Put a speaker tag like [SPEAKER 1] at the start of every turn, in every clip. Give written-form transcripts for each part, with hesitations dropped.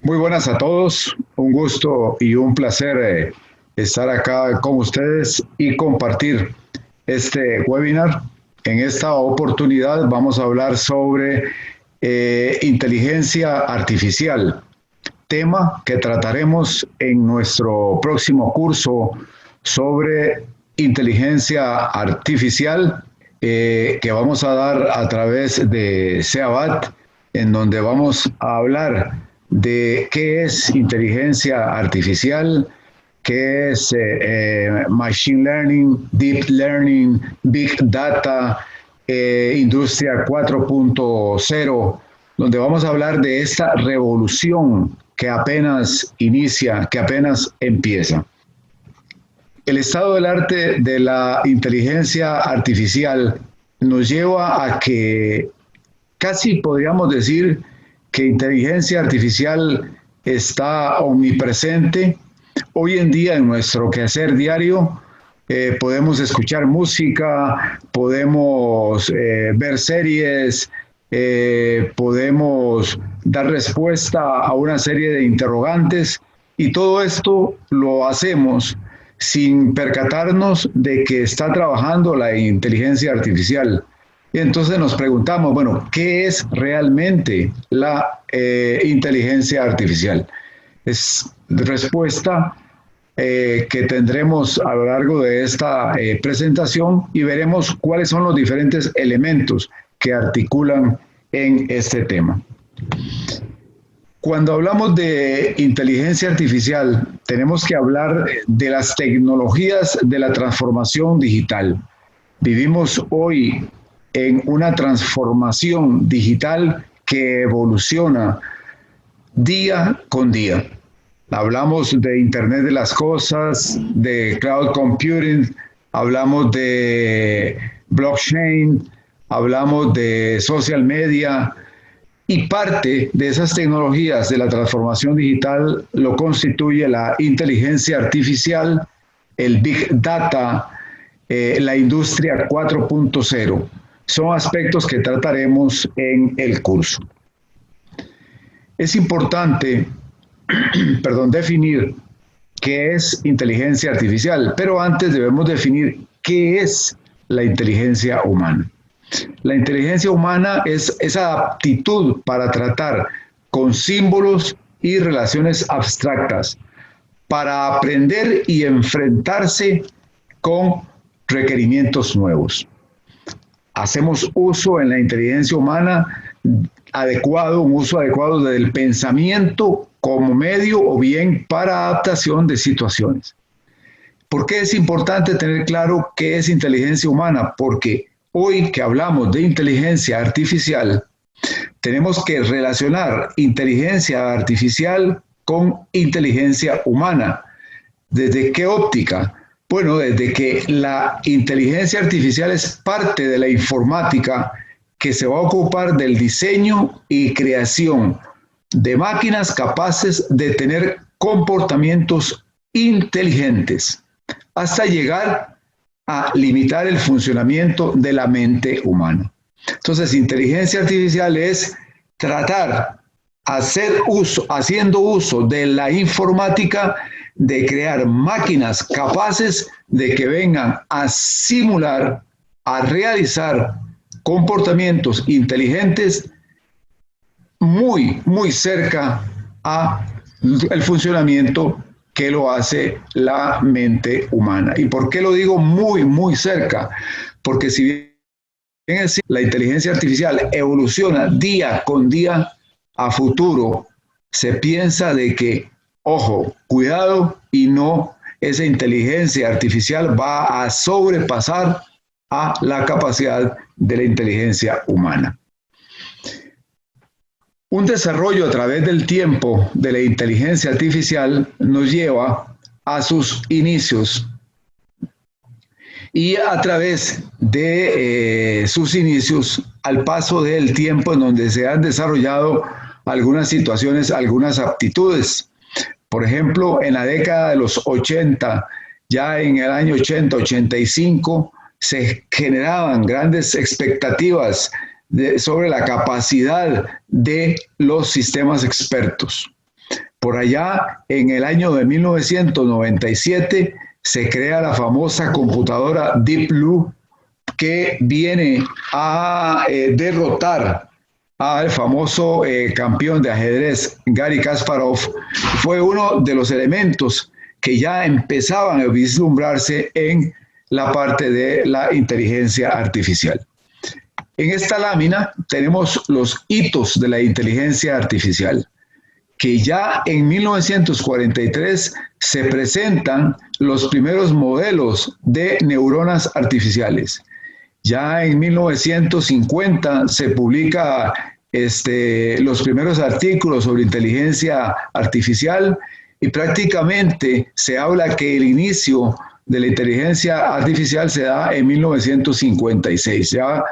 [SPEAKER 1] Muy buenas a todos, un gusto y un placer estar acá con ustedes y compartir este webinar. En esta oportunidad vamos a hablar sobre inteligencia artificial, tema que trataremos en nuestro próximo curso sobre inteligencia artificial que vamos a dar a través de SEABAT, en donde vamos a hablar de qué es inteligencia artificial, qué es machine learning, deep learning, big data, industria 4.0, donde vamos a hablar de esta revolución que apenas inicia, que apenas empieza. El estado del arte de la inteligencia artificial nos lleva a que casi podríamos decir que inteligencia artificial está omnipresente. Hoy en día en nuestro quehacer diario podemos escuchar música, podemos ver series, podemos dar respuesta a una serie de interrogantes y todo esto lo hacemos sin percatarnos de que está trabajando la inteligencia artificial. Y entonces nos preguntamos, bueno, ¿qué es realmente la inteligencia artificial? Es respuesta que tendremos a lo largo de esta presentación y veremos cuáles son los diferentes elementos que articulan en este tema. Cuando hablamos de inteligencia artificial, tenemos que hablar de las tecnologías de la transformación digital. Vivimos hoy en una transformación digital que evoluciona día con día. Hablamos de Internet de las Cosas, de cloud computing, hablamos de blockchain, hablamos de social media, y parte de esas tecnologías de la transformación digital lo constituye la inteligencia artificial, el big data, la industria 4.0. Son aspectos que trataremos en el curso. Es importante, definir qué es inteligencia artificial, pero antes debemos definir qué es la inteligencia humana. La inteligencia humana es esa aptitud para tratar con símbolos y relaciones abstractas, para aprender y enfrentarse con requerimientos nuevos. Hacemos uso en la inteligencia humana adecuado, un uso adecuado del pensamiento como medio o bien para adaptación de situaciones. ¿Por qué es importante tener claro qué es inteligencia humana? Porque hoy que hablamos de inteligencia artificial, tenemos que relacionar inteligencia artificial con inteligencia humana. ¿Desde qué óptica? Bueno, desde que la inteligencia artificial es parte de la informática que se va a ocupar del diseño y creación de máquinas capaces de tener comportamientos inteligentes, hasta llegar a limitar el funcionamiento de la mente humana. Entonces, inteligencia artificial es tratar, haciendo uso de la informática, de crear máquinas capaces de que vengan a simular, a realizar comportamientos inteligentes muy, muy cerca al funcionamiento que lo hace la mente humana. ¿Y por qué lo digo muy, muy cerca? Porque si bien la inteligencia artificial evoluciona día con día, a futuro se piensa de que, ojo, cuidado, y no, esa inteligencia artificial va a sobrepasar a la capacidad de la inteligencia humana. Un desarrollo a través del tiempo de la inteligencia artificial nos lleva a sus inicios y a través de sus inicios al paso del tiempo en donde se han desarrollado algunas situaciones, algunas aptitudes. Por ejemplo, en la década de los 80, ya en el año 80, 85, se generaban grandes expectativas sobre la capacidad de los sistemas expertos. Por allá, en el año de 1997, se crea la famosa computadora Deep Blue, que viene a derrotar al famoso campeón de ajedrez Garry Kasparov. Fue uno de los elementos que ya empezaban a vislumbrarse en la parte de la inteligencia artificial. En esta lámina tenemos los hitos de la inteligencia artificial, que ya en 1943 se presentan los primeros modelos de neuronas artificiales. Ya en 1950 se publica los primeros artículos sobre inteligencia artificial y prácticamente se habla que el inicio de la inteligencia artificial se da en 1956, ya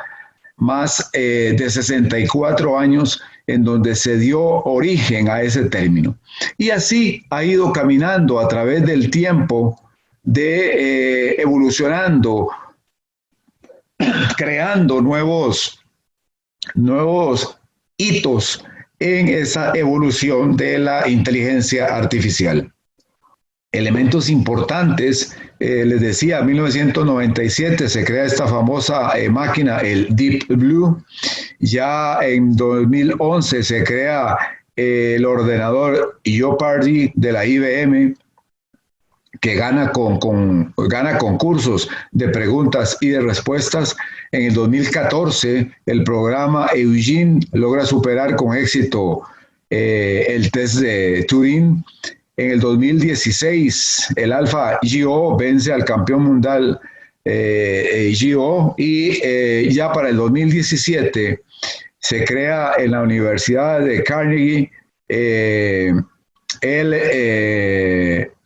[SPEAKER 1] más de 64 años en donde se dio origen a ese término. Y así ha ido caminando a través del tiempo, evolucionando, creando nuevos hitos en esa evolución de la inteligencia artificial. Elementos importantes, les decía, en 1997 se crea esta famosa máquina, el Deep Blue. Ya en 2011 se crea el ordenador Jeopardy de la IBM, que gana concursos de preguntas y de respuestas. En el 2014, el programa Eugene logra superar con éxito el test de Turing. En el 2016, el AlphaGo vence al campeón mundial Go, y ya para el 2017 se crea en la Universidad de Carnegie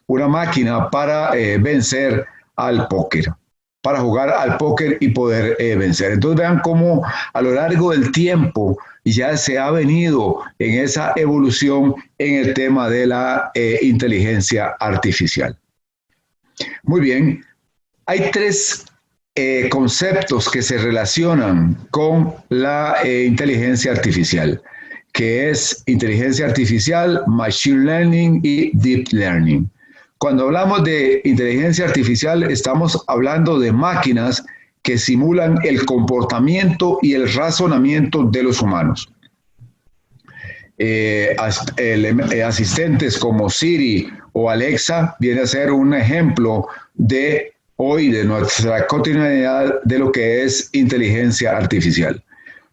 [SPEAKER 1] una máquina para vencer al póker, para jugar al póker y poder vencer. Entonces vean cómo a lo largo del tiempo ya se ha venido en esa evolución en el tema de la inteligencia artificial. Muy bien, hay tres conceptos que se relacionan con la inteligencia artificial, que es inteligencia artificial, machine learning y deep learning. Cuando hablamos de inteligencia artificial, estamos hablando de máquinas que simulan el comportamiento y el razonamiento de los humanos. Asistentes como Siri o Alexa viene a ser un ejemplo de hoy, de nuestra cotidianidad, de lo que es inteligencia artificial.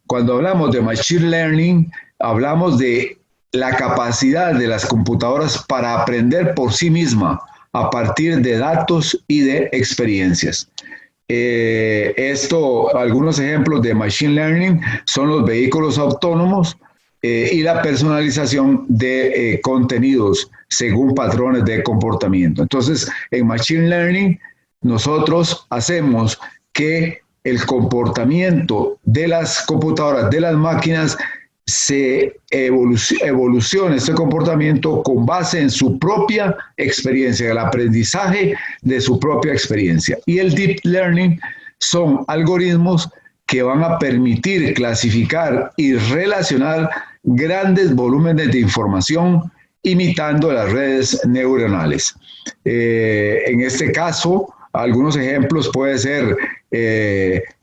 [SPEAKER 1] Cuando hablamos de machine learning, hablamos de la capacidad de las computadoras para aprender por sí misma a partir de datos y de experiencias. Algunos ejemplos de machine learning son los vehículos autónomos y la personalización de contenidos según patrones de comportamiento. Entonces, en machine learning, nosotros hacemos que el comportamiento de las computadoras, de las máquinas, se evolucione este comportamiento con base en su propia experiencia, el aprendizaje de su propia experiencia. Y el deep learning son algoritmos que van a permitir clasificar y relacionar grandes volúmenes de información imitando las redes neuronales. En este caso, algunos ejemplos puede ser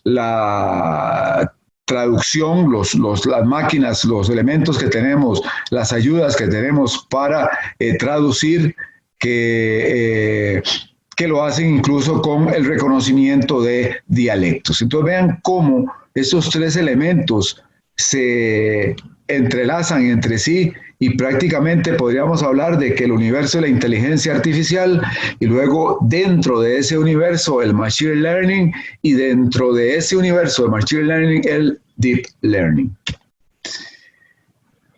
[SPEAKER 1] la traducción, las máquinas, los elementos que tenemos, las ayudas que tenemos para traducir, que lo hacen incluso con el reconocimiento de dialectos. Entonces vean cómo estos tres elementos se entrelazan entre sí y prácticamente podríamos hablar de que el universo de la inteligencia artificial y luego dentro de ese universo el machine learning y dentro de ese universo de machine learning el deep learning.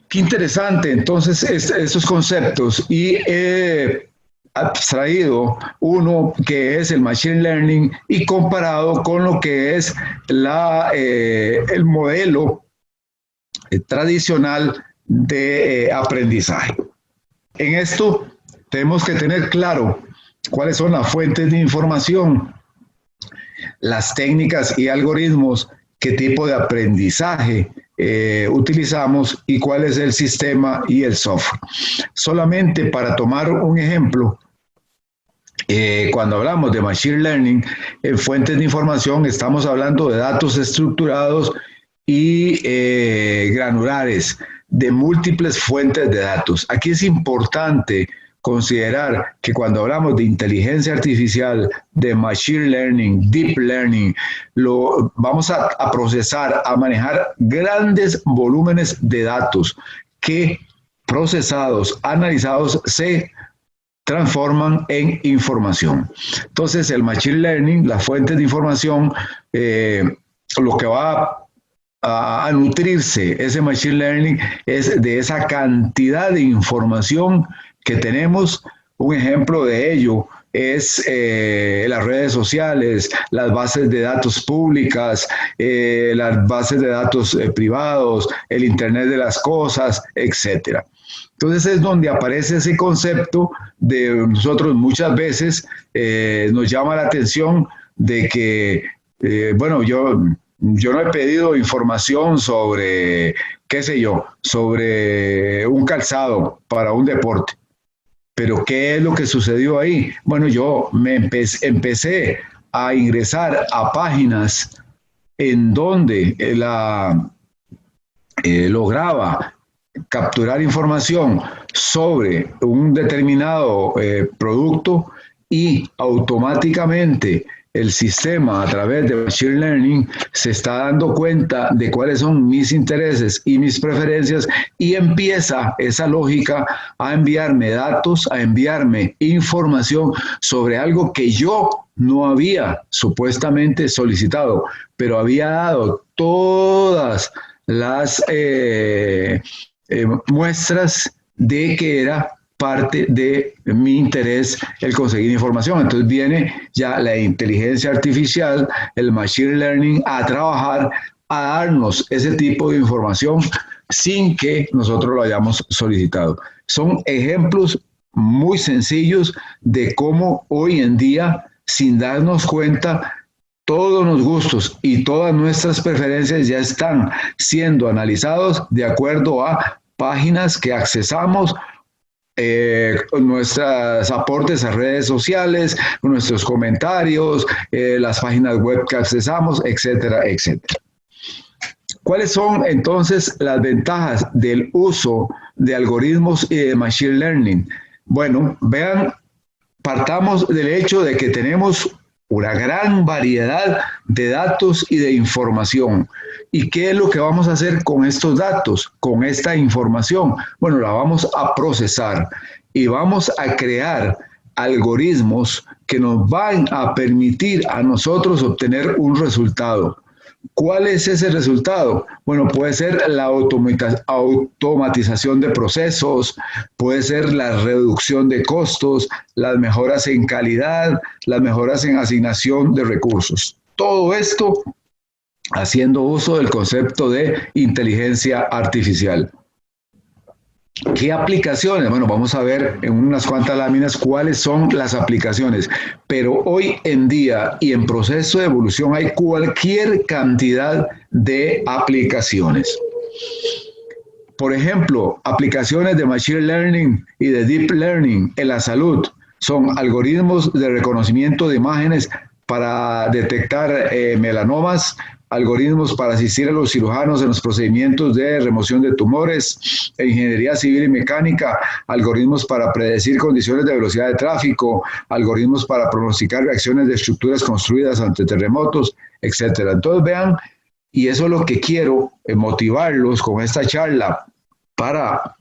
[SPEAKER 1] Qué interesante entonces estos conceptos, y he abstraído uno que es el machine learning y comparado con lo que es el modelo tradicional de aprendizaje. En esto tenemos que tener claro cuáles son las fuentes de información, las técnicas y algoritmos qué tipo de aprendizaje utilizamos y cuál es el sistema y el software. Solamente para tomar un ejemplo, cuando hablamos de Machine Learning en fuentes de información, estamos hablando de datos estructurados y granulares de múltiples fuentes de datos. Aquí es importante considerar que cuando hablamos de inteligencia artificial, de machine learning, deep learning, vamos a procesar, a manejar grandes volúmenes de datos que procesados, analizados, se transforman en información. Entonces, el machine learning, las fuentes de información, lo que va a nutrirse ese machine learning es de esa cantidad de información que tenemos. Un ejemplo de ello es las redes sociales, las bases de datos públicas, las bases de datos privados, el Internet de las cosas, etcétera. Entonces es donde aparece ese concepto de nosotros muchas veces nos llama la atención de que, bueno, yo no he pedido información sobre, qué sé yo, sobre un calzado para un deporte. Pero ¿qué es lo que sucedió ahí? Bueno, yo me empecé a ingresar a páginas en donde lograba capturar información sobre un determinado producto y automáticamente el sistema a través de Machine Learning se está dando cuenta de cuáles son mis intereses y mis preferencias y empieza esa lógica a enviarme datos, a enviarme información sobre algo que yo no había supuestamente solicitado, pero había dado todas las muestras de que era parte de mi interés el conseguir información. Entonces viene ya la inteligencia artificial, el machine learning a trabajar, a darnos ese tipo de información sin que nosotros lo hayamos solicitado. Son ejemplos muy sencillos de cómo hoy en día, sin darnos cuenta, todos los gustos y todas nuestras preferencias ya están siendo analizados de acuerdo a páginas que accesamos, nuestros aportes a redes sociales, nuestros comentarios, las páginas web que accesamos, etcétera, etcétera. ¿Cuáles son entonces las ventajas del uso de algoritmos y de machine learning? Bueno, vean, partamos del hecho de que tenemos una gran variedad de datos y de información. ¿Y qué es lo que vamos a hacer con estos datos, con esta información? Bueno, la vamos a procesar y vamos a crear algoritmos que nos van a permitir a nosotros obtener un resultado. ¿Cuál es ese resultado? Bueno, puede ser la automatización de procesos, puede ser la reducción de costos, las mejoras en calidad, las mejoras en asignación de recursos. Todo esto haciendo uso del concepto de inteligencia artificial. ¿Qué aplicaciones? Bueno, vamos a ver en unas cuantas láminas cuáles son las aplicaciones, pero hoy en día y en proceso de evolución hay cualquier cantidad de aplicaciones. Por ejemplo, aplicaciones de Machine Learning y de Deep Learning en la salud son algoritmos de reconocimiento de imágenes para detectar melanomas, algoritmos para asistir a los cirujanos en los procedimientos de remoción de tumores, ingeniería civil y mecánica, algoritmos para predecir condiciones de velocidad de tráfico, algoritmos para pronosticar reacciones de estructuras construidas ante terremotos, etc. Entonces vean, y eso es lo que quiero, motivarlos con esta charla para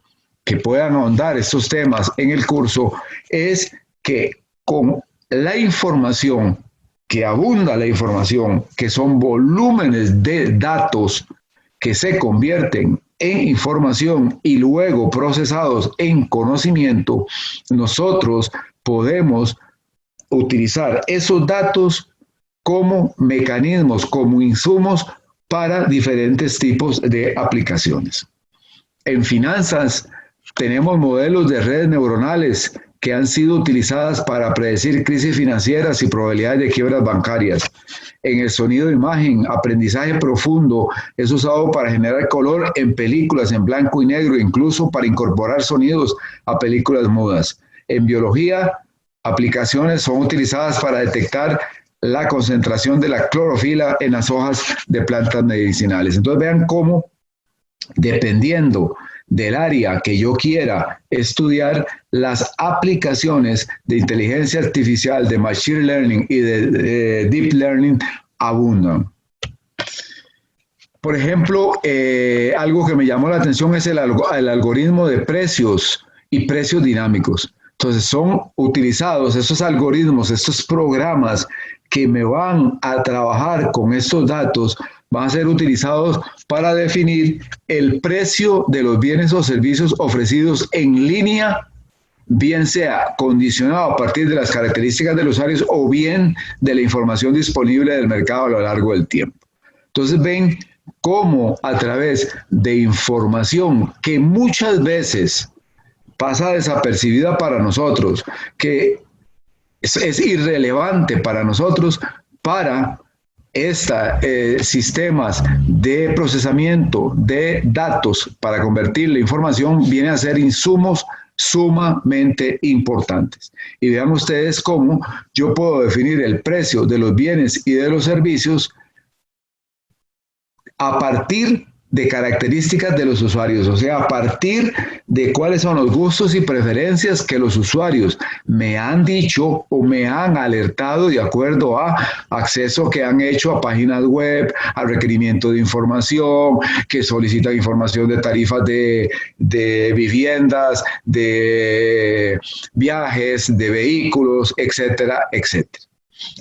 [SPEAKER 1] que puedan ahondar estos temas en el curso, es que con la información, que abunda la información, que son volúmenes de datos que se convierten en información y luego procesados en conocimiento, nosotros podemos utilizar esos datos como mecanismos, como insumos para diferentes tipos de aplicaciones. En finanzas tenemos modelos de redes neuronales que han sido utilizadas para predecir crisis financieras y probabilidades de quiebras bancarias. En el sonido de imagen, aprendizaje profundo es usado para generar color en películas en blanco y negro, incluso para incorporar sonidos a películas mudas. En biología, aplicaciones son utilizadas para detectar la concentración de la clorofila en las hojas de plantas medicinales. Entonces vean cómo, dependiendo del área que yo quiera estudiar, las aplicaciones de inteligencia artificial, de machine learning y de deep learning abundan. Por ejemplo, algo que me llamó la atención es el algoritmo de precios y precios dinámicos. Entonces son utilizados estos algoritmos, estos programas que me van a trabajar con estos datos, van a ser utilizados para definir el precio de los bienes o servicios ofrecidos en línea, bien sea condicionado a partir de las características de los usuarios o bien de la información disponible del mercado a lo largo del tiempo. Entonces ven cómo a través de información que muchas veces pasa desapercibida para nosotros, que es irrelevante para nosotros, para sistemas de procesamiento de datos para convertir la información, viene a ser insumos sumamente importantes. Y vean ustedes cómo yo puedo definir el precio de los bienes y de los servicios a partir de características de los usuarios, o sea, a partir de cuáles son los gustos y preferencias que los usuarios me han dicho o me han alertado de acuerdo a acceso que han hecho a páginas web, al requerimiento de información, que solicitan información de tarifas de viviendas, de viajes, de vehículos, etcétera, etcétera.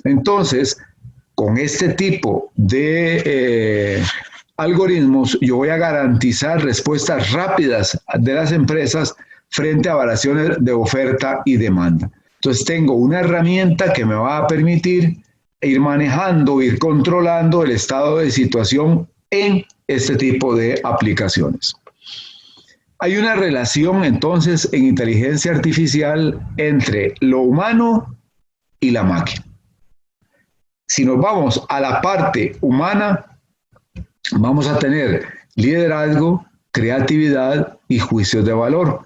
[SPEAKER 1] Entonces, con este tipo de algoritmos, yo voy a garantizar respuestas rápidas de las empresas frente a variaciones de oferta y demanda. Entonces tengo una herramienta que me va a permitir ir manejando, ir controlando el estado de situación en este tipo de aplicaciones. Hay una relación entonces en inteligencia artificial entre lo humano y la máquina. Si nos vamos a la parte humana, vamos a tener liderazgo, creatividad y juicios de valor.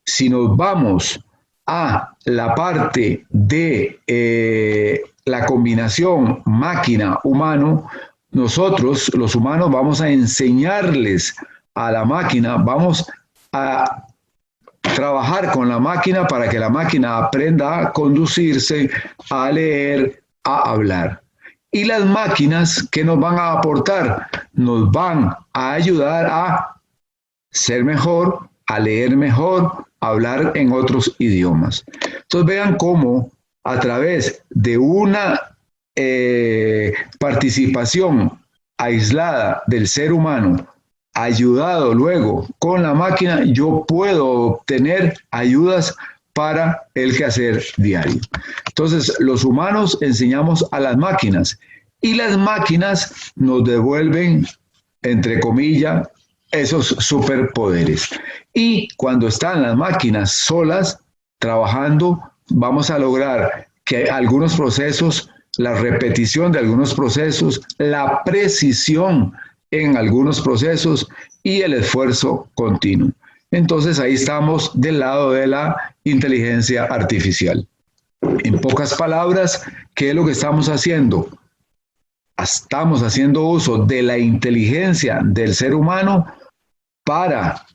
[SPEAKER 1] Si nos vamos a la parte de la combinación máquina-humano, nosotros, los humanos, vamos a enseñarles a la máquina, vamos a trabajar con la máquina para que la máquina aprenda a conducirse, a leer, a hablar. Y las máquinas, ¿qué nos van a aportar? Nos van a ayudar a ser mejor, a leer mejor, a hablar en otros idiomas. Entonces vean cómo a través de una participación aislada del ser humano, ayudado luego con la máquina, yo puedo obtener ayudas para el quehacer diario. Entonces, los humanos enseñamos a las máquinas y las máquinas nos devuelven, entre comillas, esos superpoderes. Y cuando están las máquinas solas, trabajando, vamos a lograr que algunos procesos, la repetición de algunos procesos, la precisión en algunos procesos y el esfuerzo continuo. Entonces ahí estamos del lado de la inteligencia artificial. En pocas palabras, ¿qué es lo que estamos haciendo? Estamos haciendo uso de la inteligencia del ser humano para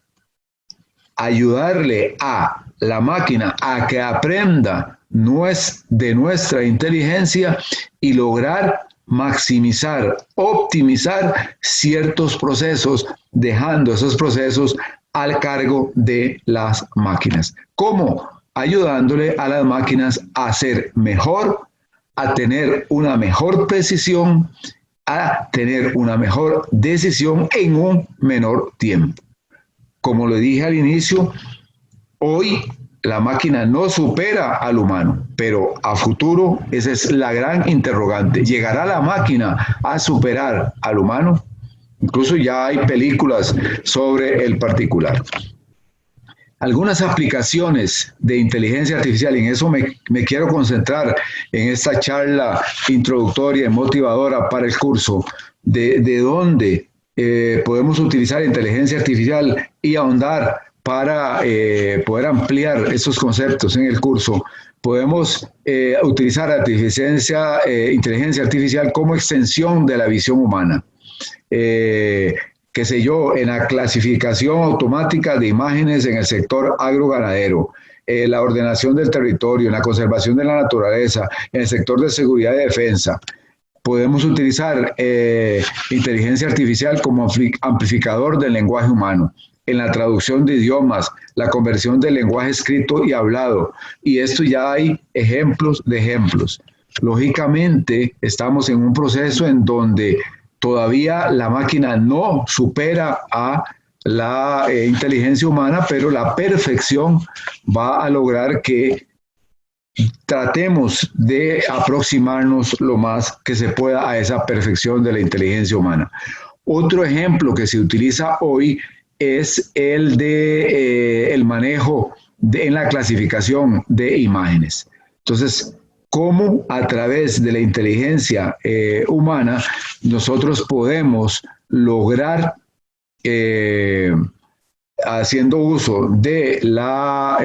[SPEAKER 1] ayudarle a la máquina a que aprenda de nuestra inteligencia y lograr maximizar, optimizar ciertos procesos, dejando esos procesos al cargo de las máquinas. ¿Cómo? Ayudándole a las máquinas a ser mejor, a tener una mejor precisión, a tener una mejor decisión en un menor tiempo. Como lo dije al inicio, hoy la máquina no supera al humano, pero a futuro esa es la gran interrogante. ¿Llegará la máquina a superar al humano? Incluso ya hay películas sobre el particular. Algunas aplicaciones de inteligencia artificial, y en eso me quiero concentrar en esta charla introductoria y motivadora para el curso, de dónde podemos utilizar inteligencia artificial y ahondar para poder ampliar esos conceptos en el curso. Podemos utilizar inteligencia artificial como extensión de la visión humana. Qué sé yo, en la clasificación automática de imágenes en el sector agroganadero, la ordenación del territorio, en la conservación de la naturaleza, en el sector de seguridad y defensa. Podemos utilizar inteligencia artificial como amplificador del lenguaje humano, en la traducción de idiomas, la conversión del lenguaje escrito y hablado. Y esto ya hay ejemplos de ejemplos. Lógicamente, estamos en un proceso en donde todavía la máquina no supera a la inteligencia humana, pero la perfección va a lograr que tratemos de aproximarnos lo más que se pueda a esa perfección de la inteligencia humana. Otro ejemplo que se utiliza hoy es el de el manejo en la clasificación de imágenes. Entonces, cómo a través de la inteligencia humana nosotros podemos lograr, haciendo uso de la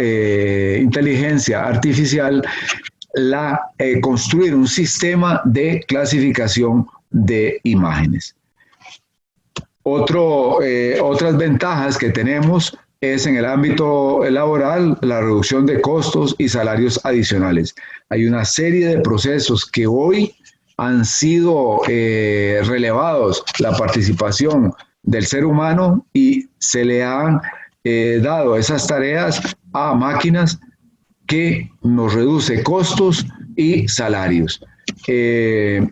[SPEAKER 1] inteligencia artificial, construir un sistema de clasificación de imágenes. Otras ventajas que tenemos es en el ámbito laboral, la reducción de costos y salarios adicionales. Hay una serie de procesos que hoy han sido relevados, la participación del ser humano, y se le han dado esas tareas a máquinas que nos reduce costos y salarios. Se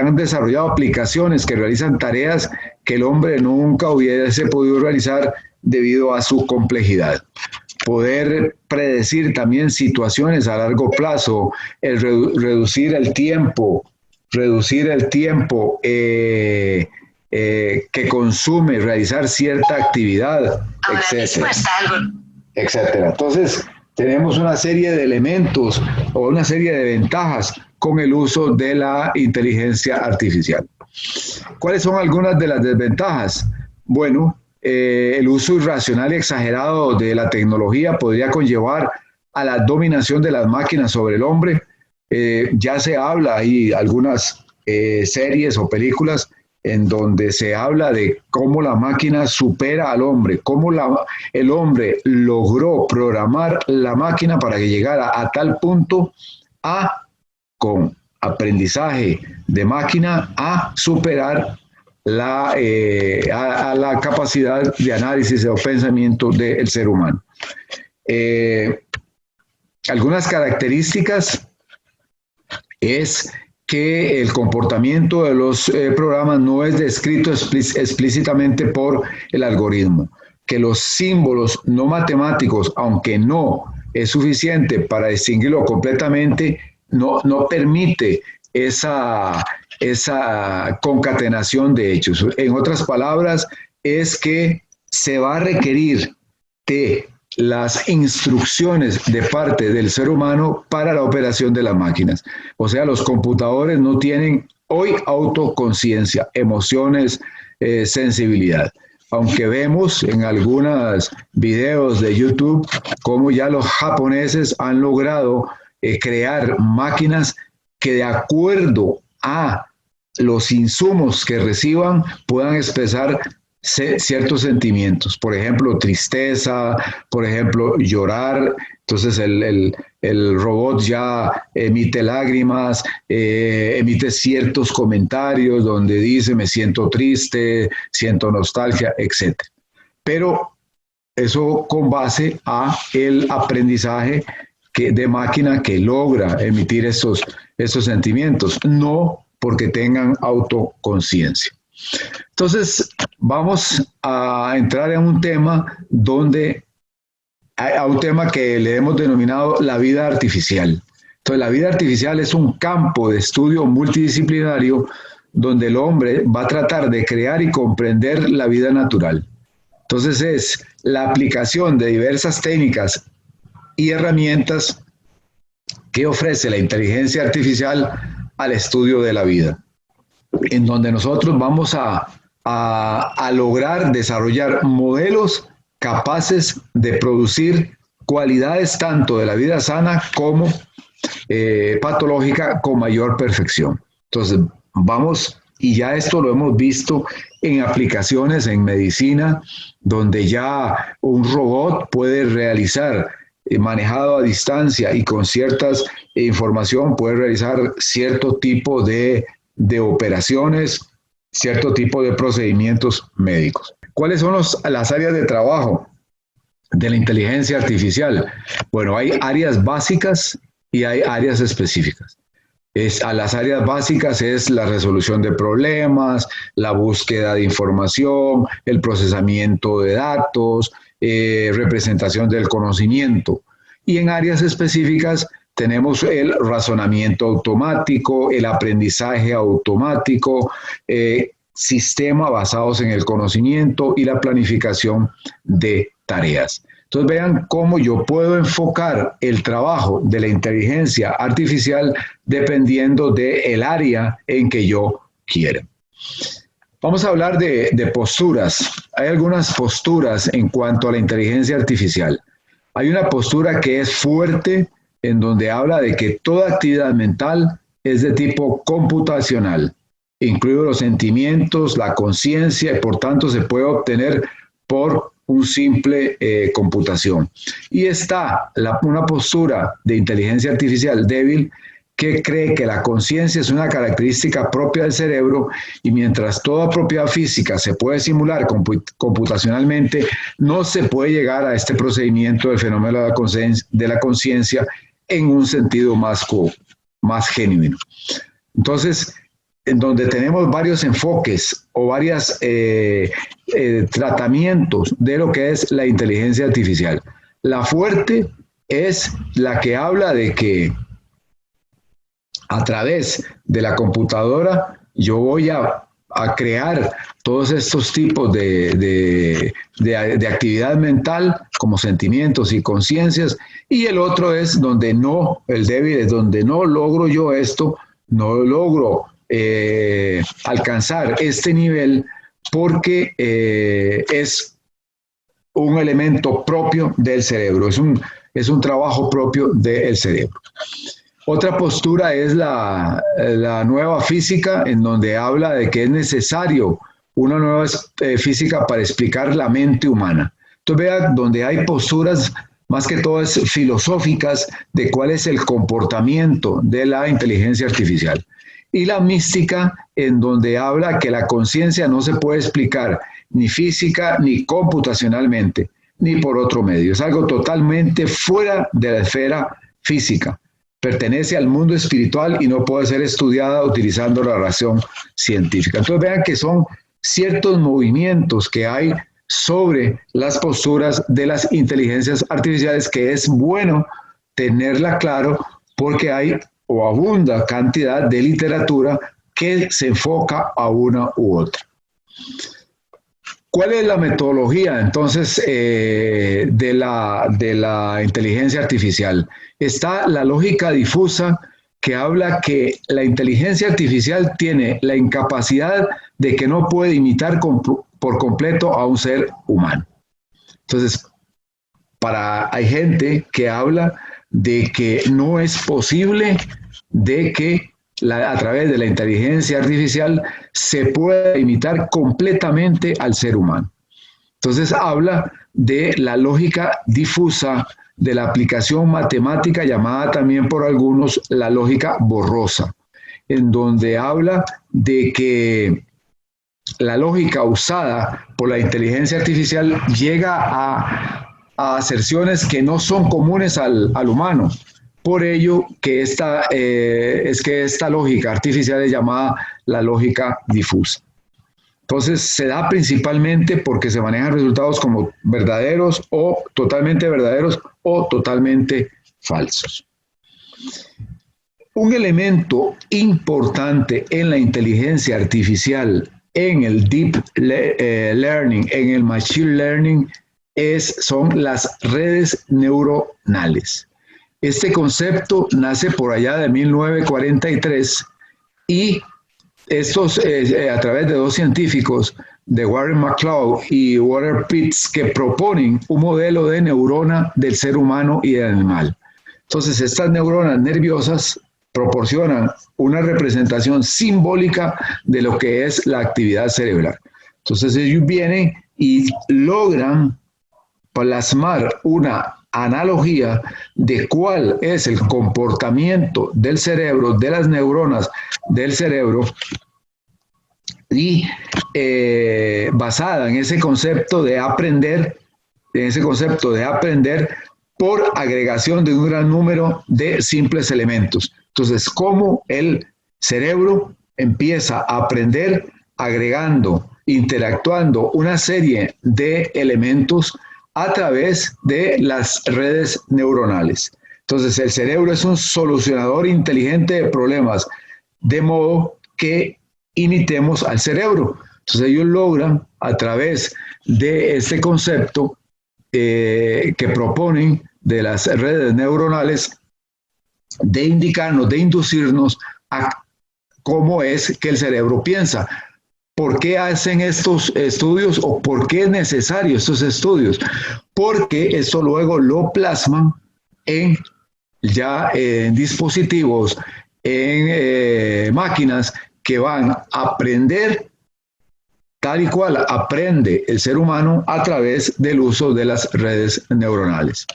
[SPEAKER 1] han desarrollado aplicaciones que realizan tareas que el hombre nunca hubiese podido realizar debido a su complejidad. Poder predecir también situaciones a largo plazo, reducir el tiempo que consume realizar cierta actividad, etcétera. Entonces, tenemos una serie de elementos o una serie de ventajas con el uso de la inteligencia artificial. ¿Cuáles son algunas de las desventajas? Bueno, el uso irracional y exagerado de la tecnología podría conllevar a la dominación de las máquinas sobre el hombre. Ya se habla, hay algunas series o películas en donde se habla de cómo la máquina supera al hombre, cómo el hombre logró programar la máquina para que llegara a tal punto con aprendizaje de máquina, a superar a la capacidad de análisis o pensamiento del ser humano. Algunas características es que el comportamiento de los programas no es descrito explícitamente por el algoritmo, que los símbolos no matemáticos, aunque no es suficiente para distinguirlo completamente, no permite esa concatenación de hechos. En otras palabras, es que se va a requerir de las instrucciones de parte del ser humano para la operación de las máquinas. O sea, los computadores no tienen hoy autoconciencia, emociones, sensibilidad. Aunque vemos en algunos videos de YouTube cómo ya los japoneses han logrado crear máquinas que, de acuerdo a los insumos que reciban, puedan expresar ciertos sentimientos, por ejemplo, tristeza, por ejemplo, llorar. Entonces el robot ya emite lágrimas, emite ciertos comentarios donde dice me siento triste, siento nostalgia, etc. Pero eso con base a el aprendizaje de máquina que logra emitir esos sentimientos, no porque tengan autoconciencia. Entonces, vamos a entrar en un tema a un tema que le hemos denominado la vida artificial. Entonces, la vida artificial es un campo de estudio multidisciplinario donde el hombre va a tratar de crear y comprender la vida natural. Entonces es la aplicación de diversas técnicas y herramientas que ofrece la inteligencia artificial al estudio de la vida, en donde nosotros vamos a lograr desarrollar modelos capaces de producir cualidades tanto de la vida sana como patológica con mayor perfección. Entonces, vamos, y ya esto lo hemos visto en aplicaciones en medicina, donde ya un robot puede realizar, manejado a distancia y con ciertas información, puede realizar cierto tipo de operaciones, cierto tipo de procedimientos médicos. ¿Cuáles son las áreas de trabajo de la inteligencia artificial? Bueno, hay áreas básicas y hay áreas específicas. A las áreas básicas es la resolución de problemas, la búsqueda de información, el procesamiento de datos, representación del conocimiento. Y en áreas específicas tenemos el razonamiento automático, el aprendizaje automático, sistemas basados en el conocimiento y la planificación de tareas. Entonces vean cómo yo puedo enfocar el trabajo de la inteligencia artificial dependiendo del área en que yo quiera. Vamos a hablar de posturas. Hay algunas posturas en cuanto a la inteligencia artificial. Hay una postura que es fuerte, en donde habla de que toda actividad mental es de tipo computacional, incluidos los sentimientos, la conciencia, y por tanto se puede obtener por un simple computación. Y está una postura de inteligencia artificial débil que cree que la conciencia es una característica propia del cerebro y mientras toda propiedad física se puede simular computacionalmente, no se puede llegar a este procedimiento del fenómeno de la conciencia en un sentido más genuino. Entonces, en donde tenemos varios enfoques o varios tratamientos de lo que es la inteligencia artificial. La fuerte es la que habla de que a través de la computadora yo voy a crear todos estos tipos de actividad mental como sentimientos y conciencias, y el otro es donde no, el débil es donde no logro yo esto, no logro alcanzar este nivel porque es un elemento propio del cerebro, es un trabajo propio del cerebro. Otra postura es la nueva física, en donde habla de que es necesario una nueva física para explicar la mente humana. Entonces vean, donde hay posturas más que todas filosóficas de cuál es el comportamiento de la inteligencia artificial. Y la mística, en donde habla que la conciencia no se puede explicar ni física ni computacionalmente, ni por otro medio. Es algo totalmente fuera de la esfera física. Pertenece al mundo espiritual y no puede ser estudiada utilizando la razón científica. Entonces vean que son ciertos movimientos que hay sobre las posturas de las inteligencias artificiales que es bueno tenerla claro porque hay o abunda cantidad de literatura que se enfoca a una u otra. ¿Cuál es la metodología entonces de la inteligencia artificial? Está la lógica difusa que habla que la inteligencia artificial tiene la incapacidad de que no puede imitar por completo a un ser humano. Entonces, hay gente que habla de que no es posible de que a través de la inteligencia artificial se pueda imitar completamente al ser humano. Entonces habla de la lógica difusa, de la aplicación matemática llamada también por algunos la lógica borrosa, en donde habla de que la lógica usada por la inteligencia artificial llega a aserciones que no son comunes al humano. Por ello que esta lógica artificial es llamada la lógica difusa. Entonces se da principalmente porque se manejan resultados como verdaderos o totalmente falsos. Un elemento importante en la inteligencia artificial en el Deep Learning, en el Machine Learning, son las redes neuronales. Este concepto nace por allá de 1943 y estos, a través de dos científicos, de Warren McCloud y Walter Pitts, que proponen un modelo de neurona del ser humano y del animal. Entonces, estas neuronas nerviosas proporcionan una representación simbólica de lo que es la actividad cerebral. Entonces, ellos vienen y logran plasmar una analogía de cuál es el comportamiento del cerebro, de las neuronas del cerebro, y basada en ese concepto de aprender, por agregación de un gran número de simples elementos. Entonces, cómo el cerebro empieza a aprender agregando, interactuando una serie de elementos a través de las redes neuronales. Entonces, el cerebro es un solucionador inteligente de problemas, de modo que imitemos al cerebro. Entonces, ellos logran, a través de este concepto que proponen de las redes neuronales, de indicarnos, de inducirnos a cómo es que el cerebro piensa. ¿Por qué hacen estos estudios o por qué es necesario estos estudios? Porque esto luego lo plasman en dispositivos, en máquinas que van a aprender tal y cual aprende el ser humano a través del uso de las redes neuronales.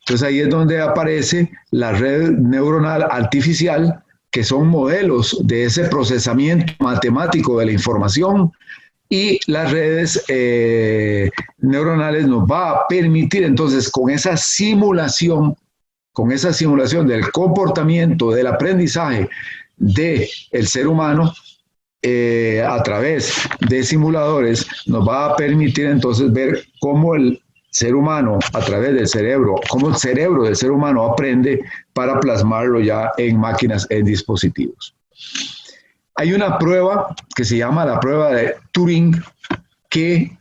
[SPEAKER 1] Entonces ahí es donde aparece la red neuronal artificial, que son modelos de ese procesamiento matemático de la información, y las redes neuronales nos va a permitir entonces con esa simulación del comportamiento, del aprendizaje del ser humano, a través de simuladores, nos va a permitir entonces ver cómo el ser humano, a través del cerebro, cómo el cerebro del ser humano aprende para plasmarlo ya en máquinas, en dispositivos. Hay una prueba que se llama la prueba de Turing, que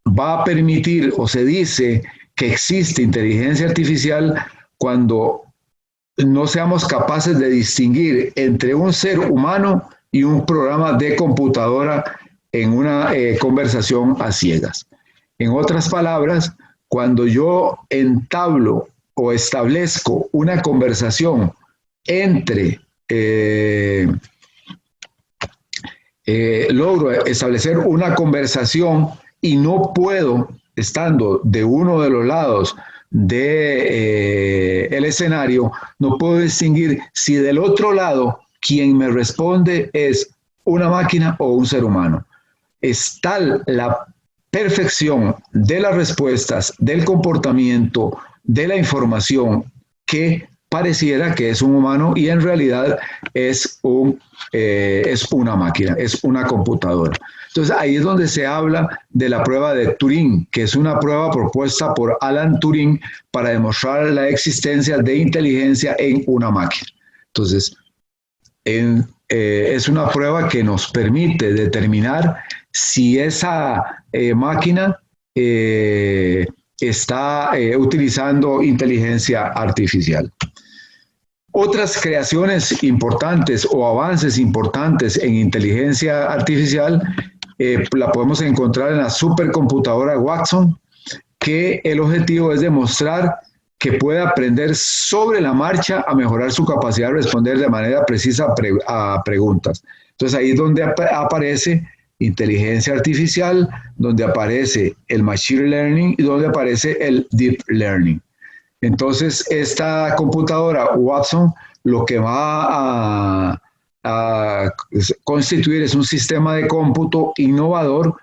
[SPEAKER 1] va a permitir, o se dice que existe inteligencia artificial cuando no seamos capaces de distinguir entre un ser humano y un programa de computadora en una conversación a ciegas. En otras palabras, cuando yo entablo o establezco una conversación entre, logro establecer una conversación y no puedo, estando de uno de los lados del escenario, no puedo distinguir si del otro lado quien me responde es una máquina o un ser humano. Es tal la perfección de las respuestas, del comportamiento, de la información, que pareciera que es un humano y en realidad es una máquina, es una computadora. Entonces ahí es donde se habla de la prueba de Turing, que es una prueba propuesta por Alan Turing para demostrar la existencia de inteligencia en una máquina. Entonces, es una prueba que nos permite determinar si esa máquina está utilizando inteligencia artificial. Otras creaciones importantes o avances importantes en inteligencia artificial la podemos encontrar en la supercomputadora Watson, que el objetivo es demostrar que puede aprender sobre la marcha a mejorar su capacidad de responder de manera precisa a preguntas. Entonces ahí es donde aparece inteligencia artificial, donde aparece el machine learning y donde aparece el deep learning. Entonces esta computadora Watson lo que va a constituir es un sistema de cómputo innovador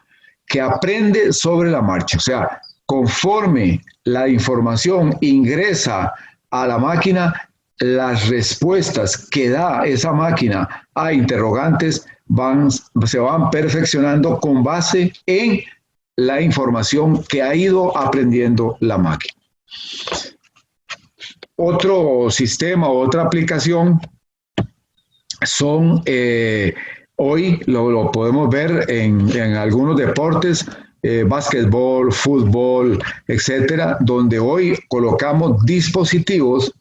[SPEAKER 1] que aprende sobre la marcha, o sea, conforme la información ingresa a la máquina, las respuestas que da esa máquina a interrogantes se van perfeccionando con base en la información que ha ido aprendiendo la máquina. Otro sistema, otra aplicación son Hoy lo podemos ver en algunos deportes, básquetbol, fútbol, etcétera, donde hoy colocamos dispositivos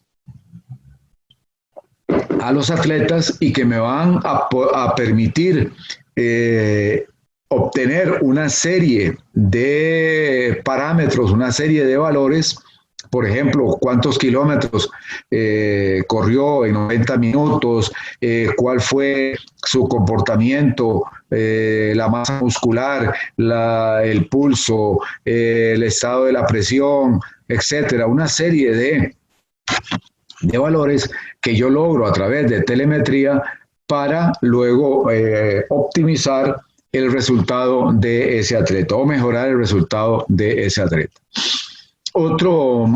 [SPEAKER 1] a los atletas y que me van a permitir obtener una serie de parámetros, una serie de valores. Por ejemplo, cuántos kilómetros corrió en 90 minutos, cuál fue su comportamiento, la masa muscular, el pulso, el estado de la presión, etcétera. Una serie de valores que yo logro a través de telemetría para luego optimizar el resultado de ese atleta o mejorar el resultado de ese atleta. Otro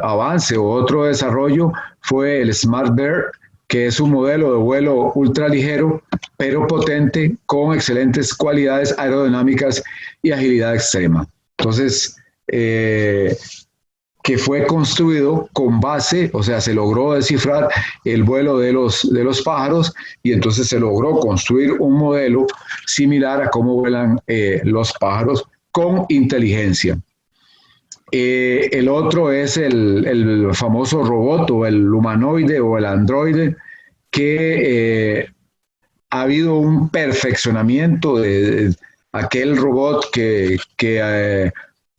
[SPEAKER 1] avance o otro desarrollo fue el Smart Bird, que es un modelo de vuelo ultraligero, pero potente, con excelentes cualidades aerodinámicas y agilidad extrema. Entonces, que fue construido con base, o sea, se logró descifrar el vuelo de los pájaros y entonces se logró construir un modelo similar a cómo vuelan los pájaros con inteligencia. El otro es el famoso robot o el humanoide o el androide, que ha habido un perfeccionamiento de aquel robot que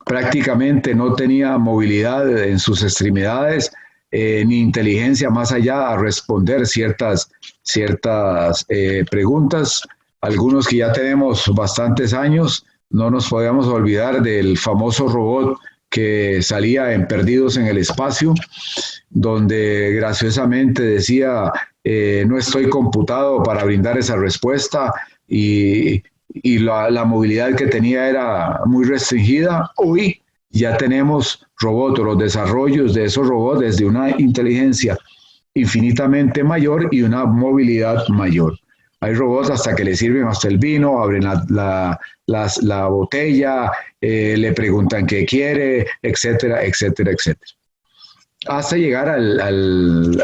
[SPEAKER 1] prácticamente no tenía movilidad en sus extremidades, ni inteligencia más allá a responder ciertas preguntas. Algunos que ya tenemos bastantes años, no nos podemos olvidar del famoso robot que salía en Perdidos en el Espacio, donde graciosamente decía, no estoy computado para brindar esa respuesta, y la movilidad que tenía era muy restringida. Hoy ya tenemos robots, los desarrollos de esos robots desde una inteligencia infinitamente mayor y una movilidad mayor. Hay robots hasta que le sirven hasta el vino, abren la botella, le preguntan qué quiere, etcétera, etcétera, etcétera. Hasta llegar a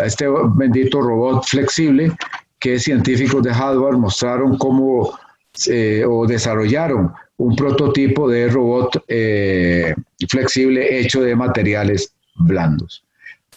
[SPEAKER 1] este bendito robot flexible que científicos de hardware mostraron cómo o desarrollaron un prototipo de robot flexible hecho de materiales blandos.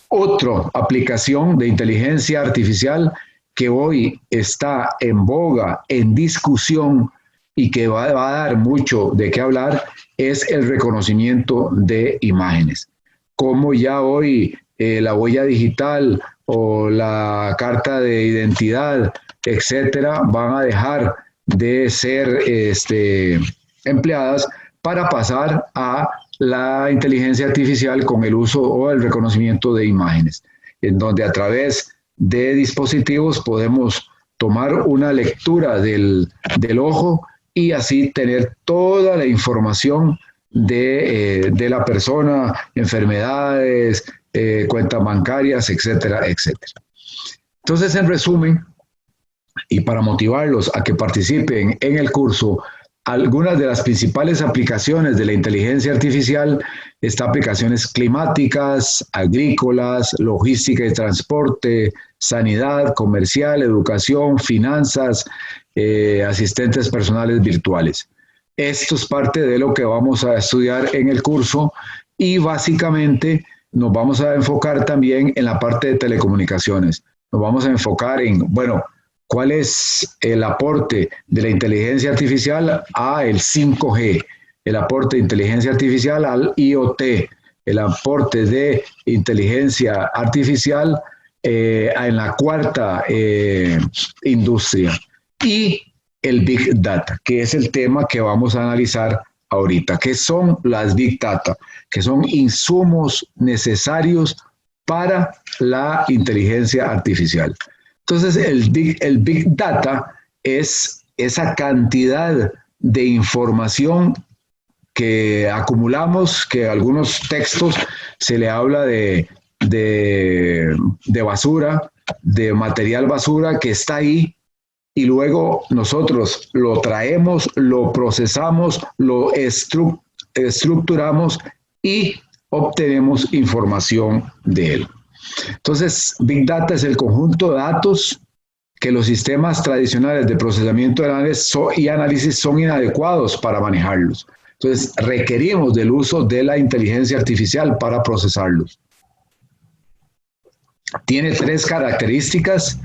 [SPEAKER 1] Otra aplicación de inteligencia artificial que hoy está en boga, en discusión y que va a dar mucho de qué hablar es el reconocimiento de imágenes. Como ya hoy la huella digital o la carta de identidad, etcétera, van a dejar de ser empleadas para pasar a la inteligencia artificial con el uso o el reconocimiento de imágenes, en donde a través de dispositivos podemos tomar una lectura del ojo y así tener toda la información de la persona, enfermedades, cuentas bancarias, etcétera, etcétera. Entonces, en resumen, y para motivarlos a que participen en el curso, algunas de las principales aplicaciones de la inteligencia artificial están aplicaciones climáticas, agrícolas, logística y transporte, sanidad, comercial, educación, finanzas, asistentes personales virtuales. Esto es parte de lo que vamos a estudiar en el curso y básicamente nos vamos a enfocar también en la parte de telecomunicaciones. Nos vamos a enfocar en, bueno, ¿cuál es el aporte de la inteligencia artificial a el 5G? El aporte de inteligencia artificial al IoT, el aporte de inteligencia artificial en la cuarta industria y el Big Data, que es el tema que vamos a analizar ahorita. ¿Qué son las Big Data? Que son insumos necesarios para la inteligencia artificial. Entonces, el Big Data es esa cantidad de información que acumulamos, que algunos textos se le habla de basura, de material basura que está ahí, y luego nosotros lo traemos, lo procesamos, lo estructuramos y obtenemos información de él. Entonces, Big Data es el conjunto de datos que los sistemas tradicionales de procesamiento y análisis son inadecuados para manejarlos. Entonces, requerimos del uso de la inteligencia artificial para procesarlos. Tiene 3 características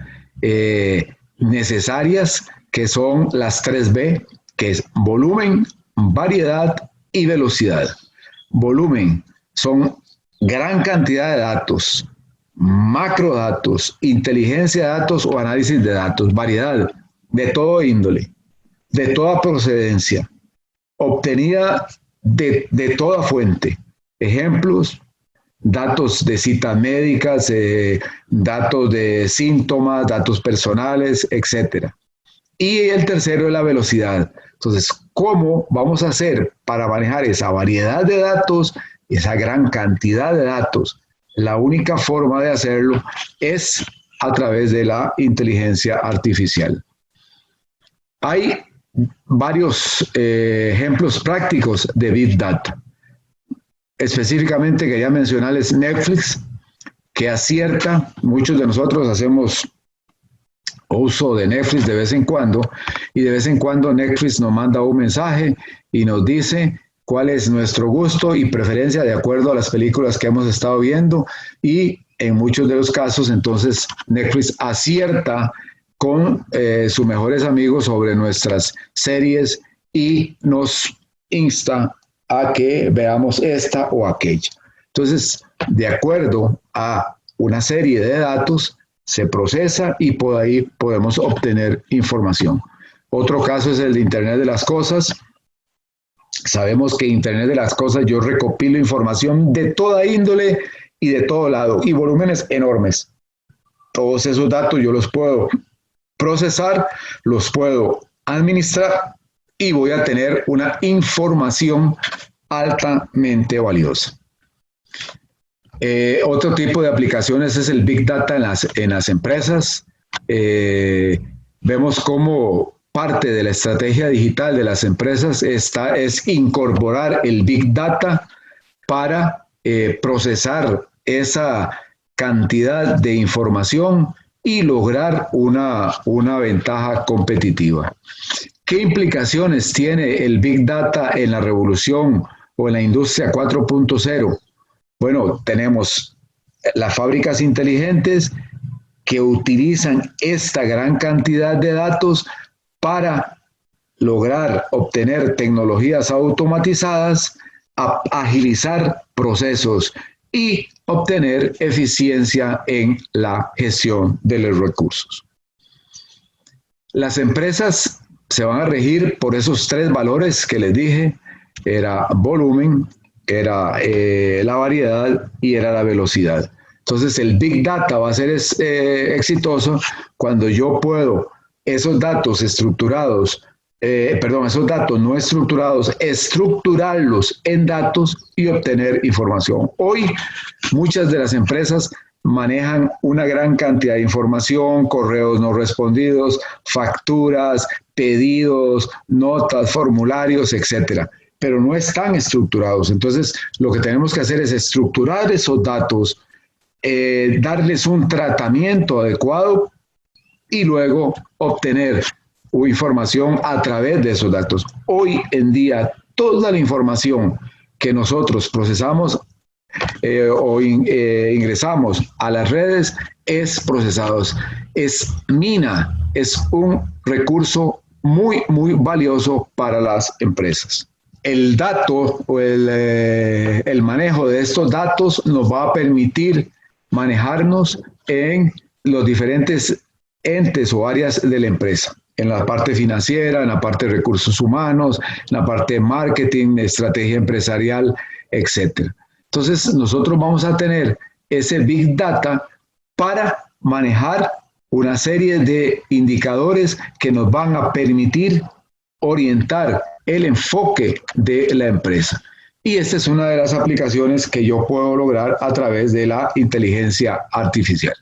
[SPEAKER 1] necesarias, que son las 3B, que es volumen, variedad y velocidad. Volumen son gran cantidad de datos, macrodatos, inteligencia de datos o análisis de datos. Variedad de todo índole, de toda procedencia, obtenida de toda fuente. Ejemplos: datos de citas médicas, datos de síntomas, datos personales, etc. Y el tercero es la velocidad. Entonces, ¿cómo vamos a hacer para manejar esa variedad de datos, esa gran cantidad de datos? La única forma de hacerlo es a través de la inteligencia artificial. Hay varios ejemplos prácticos de Big Data. Específicamente quería mencionarles Netflix, que acierta. Muchos de nosotros hacemos uso de Netflix de vez en cuando, y de vez en cuando Netflix nos manda un mensaje y nos dice cuál es nuestro gusto y preferencia de acuerdo a las películas que hemos estado viendo, y en muchos de los casos entonces Netflix acierta con sus mejores amigos sobre nuestras series y nos insta a que veamos esta o aquella. Entonces, de acuerdo a una serie de datos, se procesa y por ahí podemos obtener información. Otro caso es el de Internet de las Cosas. Sabemos que Internet de las Cosas, yo recopilo información de toda índole y de todo lado, y volúmenes enormes. Todos esos datos yo los puedo procesar, los puedo administrar y voy a tener una información altamente valiosa. Otro tipo de aplicaciones es el Big Data en las empresas. Vemos cómo parte de la estrategia digital de las empresas es incorporar el Big Data para procesar esa cantidad de información y lograr una ventaja competitiva. ¿Qué implicaciones tiene el Big Data en la revolución o en la industria 4.0? Bueno, tenemos las fábricas inteligentes que utilizan esta gran cantidad de datos para lograr obtener tecnologías automatizadas, agilizar procesos y obtener eficiencia en la gestión de los recursos. Las empresas se van a regir por esos 3 valores que les dije: era volumen, era la variedad y era la velocidad. Entonces el Big Data va a ser exitoso cuando yo puedo esos datos estructurados, esos datos no estructurados, estructurarlos en datos y obtener información. Hoy muchas de las empresas manejan una gran cantidad de información: correos no respondidos, facturas, pedidos, notas, formularios, etcétera, pero no están estructurados. Entonces, lo que tenemos que hacer es estructurar esos datos, darles un tratamiento adecuado y luego obtener información a través de esos datos. Hoy en día, toda la información que nosotros procesamos ingresamos a las redes es procesados. Es un recurso muy, muy valioso para las empresas. El dato o el manejo de estos datos nos va a permitir manejarnos en los diferentes entes o áreas de la empresa, en la parte financiera, en la parte de recursos humanos, en la parte de marketing, estrategia empresarial, etc. Entonces, nosotros vamos a tener ese Big Data para manejar una serie de indicadores que nos van a permitir orientar el enfoque de la empresa. Y esta es una de las aplicaciones que yo puedo lograr a través de la inteligencia artificial.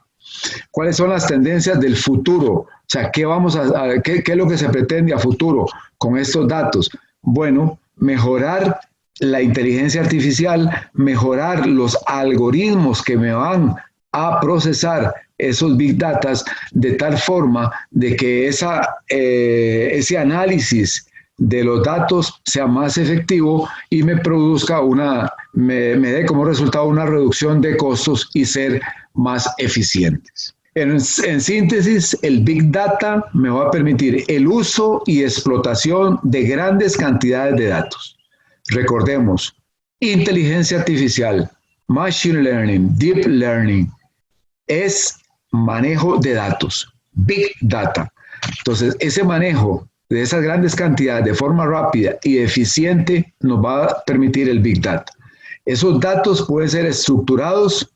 [SPEAKER 1] ¿Cuáles son las tendencias del futuro? O sea, ¿qué es lo que se pretende a futuro con estos datos? Bueno, mejorar la inteligencia artificial, mejorar los algoritmos que me van a procesar esos big data de tal forma de que ese análisis de los datos sea más efectivo y me produzca me dé como resultado una reducción de costos y ser más eficientes. En síntesis, el Big Data me va a permitir el uso y explotación de grandes cantidades de datos. Recordemos, inteligencia artificial, machine learning, deep learning, es manejo de datos, Big Data. Entonces, ese manejo de esas grandes cantidades de forma rápida y eficiente nos va a permitir el Big Data. Esos datos pueden ser estructurados,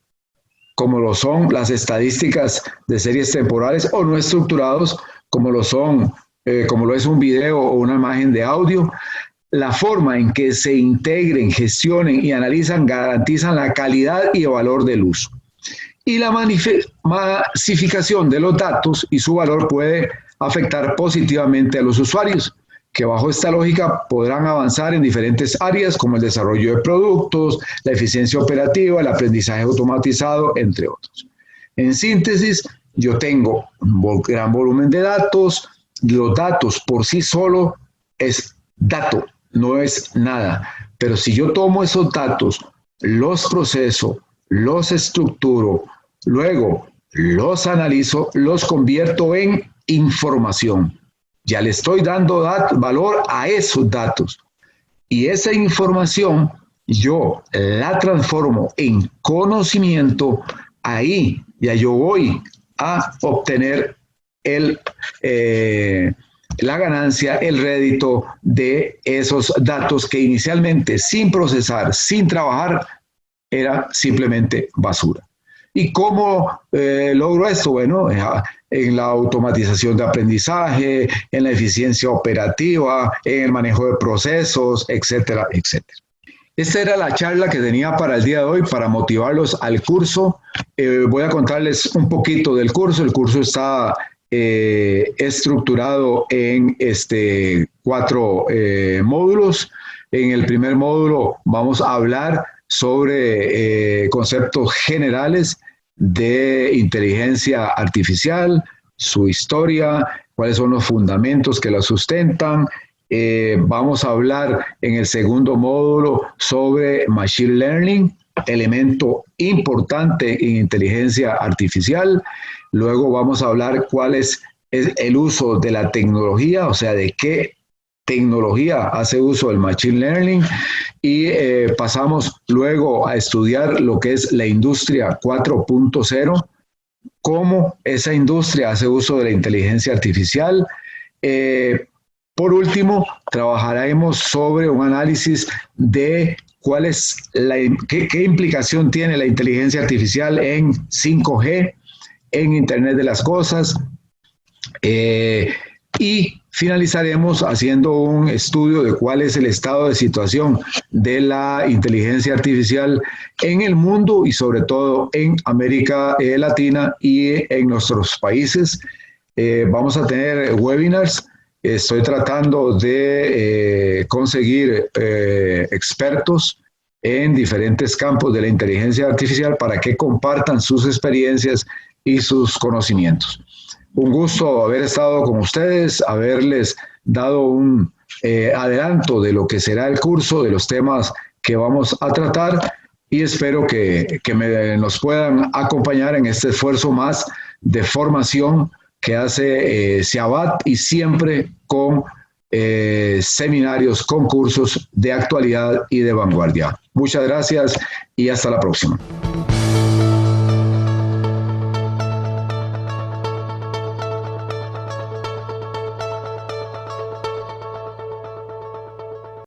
[SPEAKER 1] como lo son las estadísticas de series temporales, o no estructurados, como lo es un video o una imagen de audio. La forma en que se integren, gestionen y analizan garantizan la calidad y el valor del uso. Y la masificación de los datos y su valor puede afectar positivamente a los usuarios, que bajo esta lógica podrán avanzar en diferentes áreas como el desarrollo de productos, la eficiencia operativa, el aprendizaje automatizado, entre otros. En síntesis, yo tengo un gran volumen de datos. Los datos por sí solo es dato, no es nada. Pero si yo tomo esos datos, los proceso, los estructuro, luego los analizo, los convierto en información. Ya le estoy dando valor a esos datos. Y esa información yo la transformo en conocimiento. Ahí ya yo voy a obtener la ganancia, el rédito de esos datos que inicialmente, sin procesar, sin trabajar, era simplemente basura. ¿Y cómo logro esto? Bueno, en la automatización de aprendizaje, en la eficiencia operativa, en el manejo de procesos, etcétera, etcétera. Esta era la charla que tenía para el día de hoy para motivarlos al curso. Voy a contarles un poquito del curso. El curso está estructurado en 4 módulos. En el primer módulo vamos a hablar sobre conceptos generales de inteligencia artificial, su historia, cuáles son los fundamentos que la sustentan. Vamos a hablar en el segundo módulo sobre Machine Learning, elemento importante en inteligencia artificial. Luego vamos a hablar cuál es el uso de la tecnología, o sea, de qué tecnología hace uso el Machine Learning, y pasamos luego a estudiar lo que es la industria 4.0, cómo esa industria hace uso de la inteligencia artificial. Por último, trabajaremos sobre un análisis de qué implicación tiene la inteligencia artificial en 5G, en Internet de las Cosas, y finalizaremos haciendo un estudio de cuál es el estado de situación de la inteligencia artificial en el mundo y sobre todo en América Latina y en nuestros países. Vamos a tener webinars. Estoy tratando de conseguir expertos en diferentes campos de la inteligencia artificial para que compartan sus experiencias y sus conocimientos. Un gusto haber estado con ustedes, haberles dado un adelanto de lo que será el curso, de los temas que vamos a tratar, y espero que nos puedan acompañar en este esfuerzo más de formación que hace CIABAT, y siempre con seminarios, concursos de actualidad y de vanguardia. Muchas gracias y hasta la próxima.